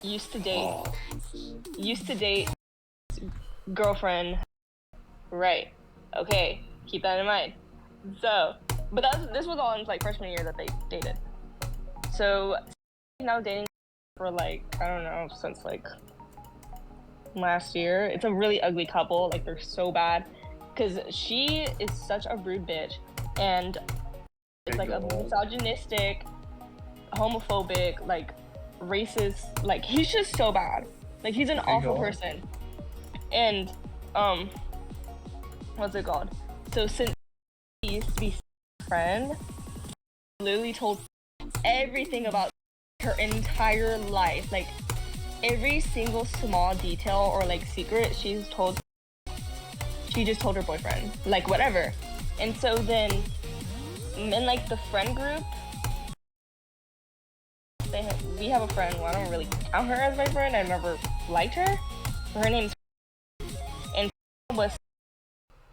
used to date girlfriend. Right. Okay. Keep that in mind. So, but this was all in like freshman year that they dated. So now dating for like, I don't know, since like last year. It's a really ugly couple. Like, they're so bad because she is such a rude bitch, and it's like a misogynistic, homophobic, like racist. Like, he's just so bad. Like, he's an awful person. And what's it called? So since he used to be friend, literally told everything about her entire life, like every single small detail or like secret she just told her boyfriend, like whatever. And so then in like the friend group, we have a friend, well, I don't really count her as my friend, I never liked her. Her name's and was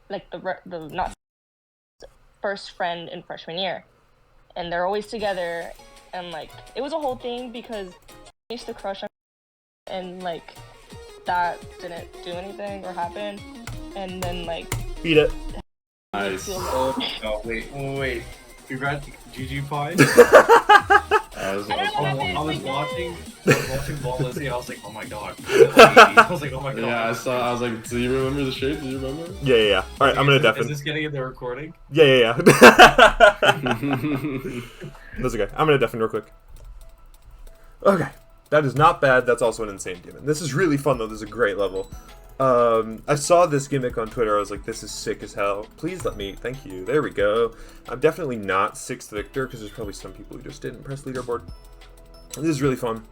like the not first friend in freshman year, and they're always together, and like it was a whole thing because I used to crush on her, and like that didn't do anything or happen, and then like beat it. Nice. Oh, wait. Congrats, GG Pie. I was watching Ball Lizzie. I was like, oh my god. I was like, oh my god. Yeah, I was like, do you remember the shape? Do you remember? Yeah. All right, I'm gonna definitely. Is this getting in the recording? Yeah. That's okay. I'm gonna deafen real quick. Okay, that is not bad. That's also an insane demon. This is really fun though. This is a great level. I saw this gimmick on Twitter. I was like, this is sick as hell. Please let me. Thank you. There we go. I'm definitely not 6th Victor because there's probably some people who just didn't press leaderboard. This is really fun.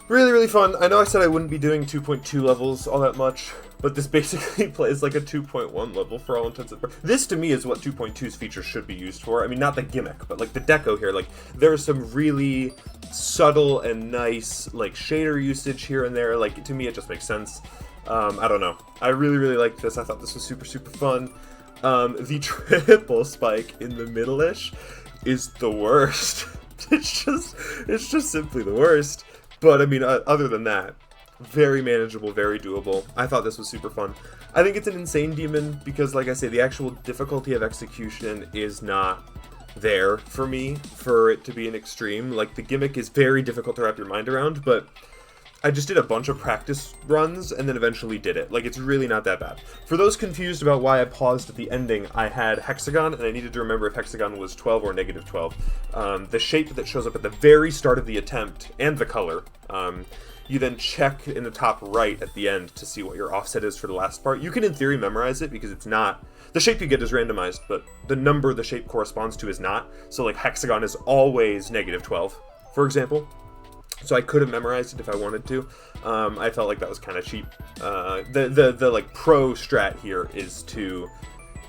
Really fun. I know I said I wouldn't be doing 2.2 levels all that much, but this basically plays like a 2.1 level for all intents and purposes. This to me is what 2.2's features should be used for. I mean, not the gimmick, but like the deco here. Like, there's some really subtle and nice like shader usage here and there. Like, to me, it just makes sense. I don't know. I really liked this. I thought this was super fun. The triple spike in the middle-ish is the worst. It's just simply the worst. But I mean, other than that, very manageable, very doable. I thought this was super fun. I think it's an insane demon because, like I say, the actual difficulty of execution is not there for me for it to be an extreme. Like, the gimmick is very difficult to wrap your mind around, but I just did a bunch of practice runs and then eventually did it. Like, it's really not that bad. For those confused about why I paused at the ending, I had hexagon, and I needed to remember if hexagon was 12 or negative 12. The shape that shows up at the very start of the attempt, and the color, you then check in the top right at the end to see what your offset is for the last part. You can, in theory, memorize it because it's not. The shape you get is randomized, but the number the shape corresponds to is not. So, like, hexagon is always negative 12, for example. So I could have memorized it if I wanted to. I felt like that was kind of cheap. The like pro strat here is to,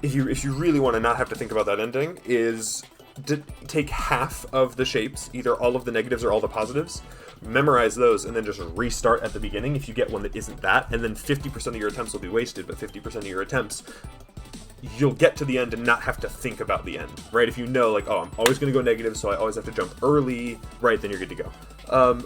if you really want to not have to think about that ending, is to take half of the shapes, either all of the negatives or all the positives, memorize those, and then just restart at the beginning if you get one that isn't that, and then 50% of your attempts will be wasted, but 50% of your attempts you'll get to the end and not have to think about the end, right? If you know, like, oh, I'm always going to go negative, so I always have to jump early, right, then you're good to go.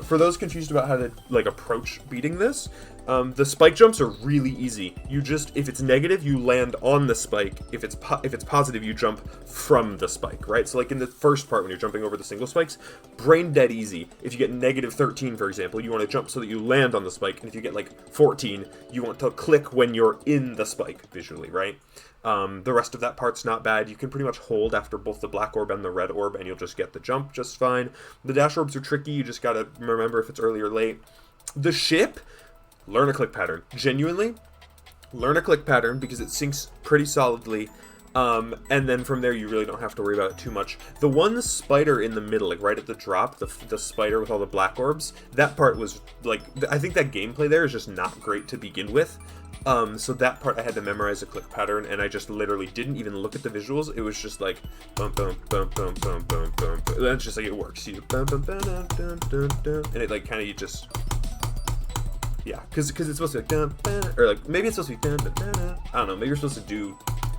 For those confused about how to, like, approach beating this, the spike jumps are really easy. You just, if it's negative, you land on the spike. If it's positive, you jump from the spike, right? So, like, in the first part, when you're jumping over the single spikes, brain dead easy. If you get negative 13, for example, you want to jump so that you land on the spike, and if you get, like, 14, you want to click when you're in the spike, visually, right? The rest of that part's not bad. You can pretty much hold after both the black orb and the red orb, and you'll just get the jump just fine. The dash orbs are tricky. You just gotta remember if it's early or late. The ship, learn a click pattern. Genuinely, learn a click pattern because it syncs pretty solidly. And then from there, you really don't have to worry about it too much. The one spider in the middle, like right at the drop, the spider with all the black orbs, that part was, like, I think that gameplay there is just not great to begin with. So that part I had to memorize a click pattern, and I just literally didn't even look at the visuals. It was just like, bum, bum, bum, bum, bum, bum, bum, bum. That's just like it works. You bum, bum, bum, dun, dun, dun, dun. And it, like, kind of, you just, yeah, because it's supposed to be like, dun, dun, or like, maybe it's supposed to be dun, dun, dun, dun. I don't know, maybe you're supposed to do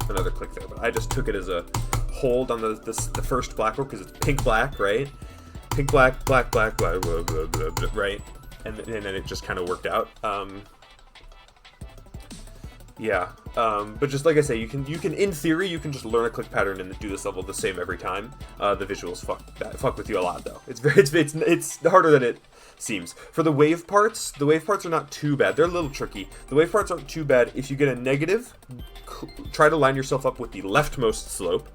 another click there, but I just took it as a hold on the first black orb because it's pink black, right? Pink black, black, black, black, blah, blah, blah, blah, right? and then it just kind of worked out. But just like I say, you can in theory you can just learn a click pattern and do this level the same every time. The visuals fuck with you a lot though. It's harder than it seems. For the wave parts are not too bad. They're a little tricky. The wave parts aren't too bad. If you get a negative, try to line yourself up with the leftmost slope.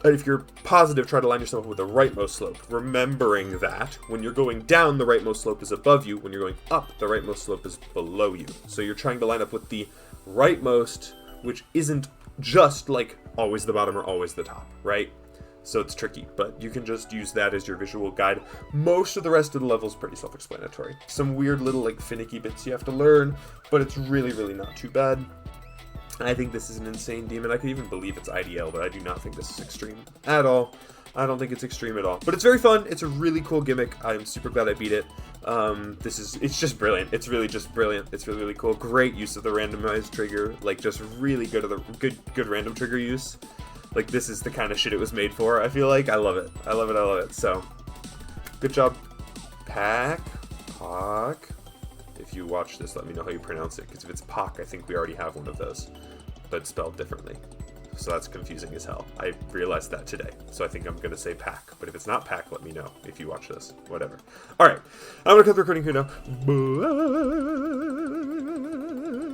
And if you're positive, try to line yourself up with the rightmost slope. Remembering that when you're going down, the rightmost slope is above you. When you're going up, the rightmost slope is below you. So you're trying to line up with the rightmost, which isn't just like always the bottom or always the top, right? So it's tricky, but you can just use that as your visual guide. Most of the rest of the level is pretty self-explanatory. Some weird little like finicky bits you have to learn, but it's really, really not too bad. I think this is an insane demon. I could even believe it's IDL, but I do not think this is extreme at all. I don't think it's extreme at all. But it's very fun. It's a really cool gimmick. I'm super glad I beat it. It's just brilliant. It's really just brilliant. It's really, really cool. Great use of the randomized trigger. Like, just really good good random trigger use. Like, this is the kind of shit it was made for, I feel like. I love it. I love it. I love it. So, good job, PAHC. If you watch this, let me know how you pronounce it, because if it's PAHC, I think we already have one of those, but spelled differently. So that's confusing as hell. I realized that today, so I think I'm going to say PAHC, but if it's not PAHC, let me know if you watch this. Whatever. Alright, I'm going to cut the recording here now. Bye.